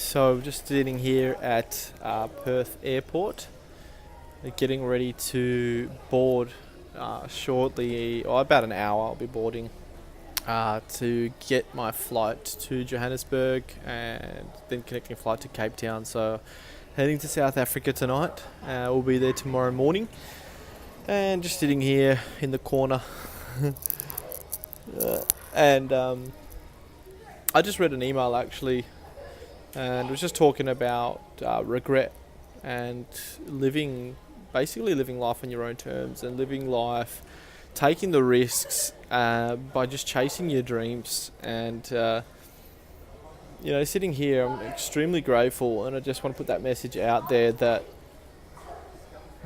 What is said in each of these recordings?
So just sitting here at Perth Airport, getting ready to board shortly, or about an hour I'll be boarding to get my flight to Johannesburg and then connecting flight to Cape Town. So heading to South Africa tonight. We'll be there tomorrow morning, and just sitting here in the corner. and I just read an email actually, and it was just talking about regret and basically living life on your own terms and living life, taking the risks by just chasing your dreams. And sitting here, I'm extremely grateful, and I just want to put that message out there that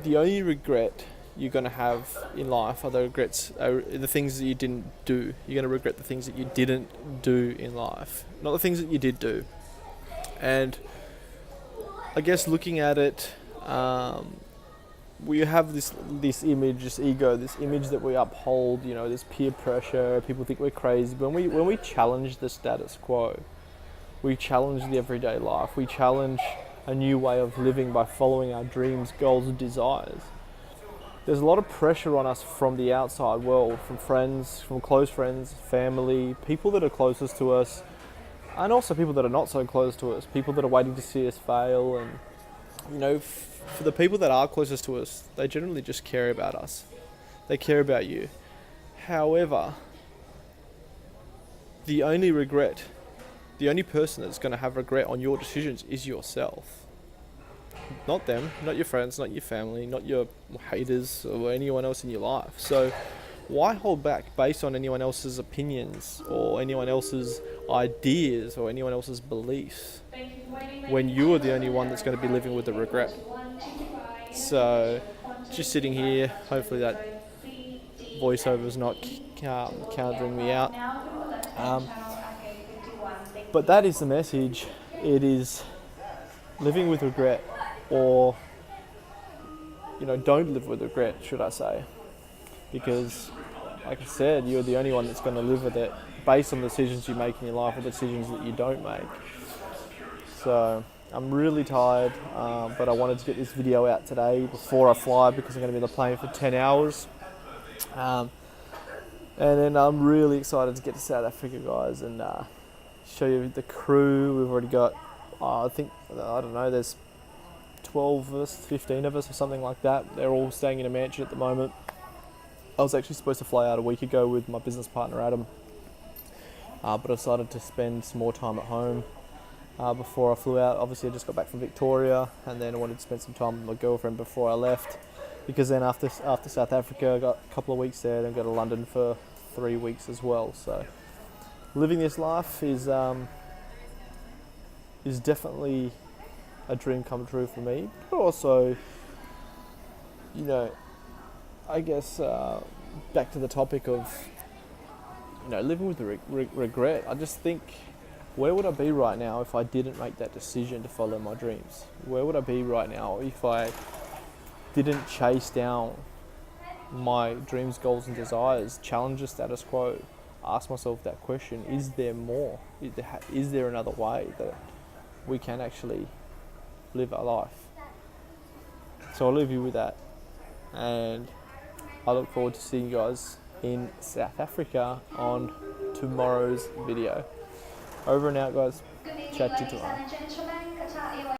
the only regret you're going to have in life are the things that you didn't do. You're going to regret the things that you didn't do in life, not the things that you did do. And I guess looking at it, we have this image, this ego, this image that we uphold. This peer pressure. People think we're crazy. But when we challenge the status quo, we challenge the everyday life. We challenge a new way of living by following our dreams, goals, and desires. There's a lot of pressure on us from the outside world, from friends, from close friends, family, people that are closest to us, and also people that are not so close to us, people that are waiting to see us fail. And for the people that are closest to us, they generally just care about us. They care about you. However, the only person that's going to have regret on your decisions is yourself. Not them, not your friends, not your family, not your haters or anyone else in your life. So why hold back based on anyone else's opinions or anyone else's ideas or anyone else's beliefs when you are the only one that's going to be living with the regret? So just sitting here, hopefully that voiceover is not countering me out. But that is the message. It is living with regret, or don't live with regret, should I say, because like I said, you're the only one that's going to live with it based on the decisions you make in your life or the decisions that you don't make. So I'm really tired, but I wanted to get this video out today before I fly, because I'm going to be on the plane for 10 hours. And then I'm really excited to get to South Africa, guys, and show you the crew. We've already got, there's 12 of us, 15 of us or something like that. They're all staying in a mansion at the moment. I was actually supposed to fly out a week ago with my business partner Adam, but I decided to spend some more time at home before I flew out. Obviously I just got back from Victoria, and then I wanted to spend some time with my girlfriend before I left, because then after South Africa I got a couple of weeks there, then go to London for 3 weeks as well. So living this life is definitely a dream come true for me, but also, I guess back to the topic of living with regret. I just think, where would I be right now if I didn't make that decision to follow my dreams? Where would I be right now if I didn't chase down my dreams, goals, and desires, challenge the status quo, ask myself that question: is there more? Is there another way that we can actually live our life? So I'll leave you with that, and I look forward to seeing you guys in South Africa on tomorrow's video. Over and out, guys. Chat to you tomorrow.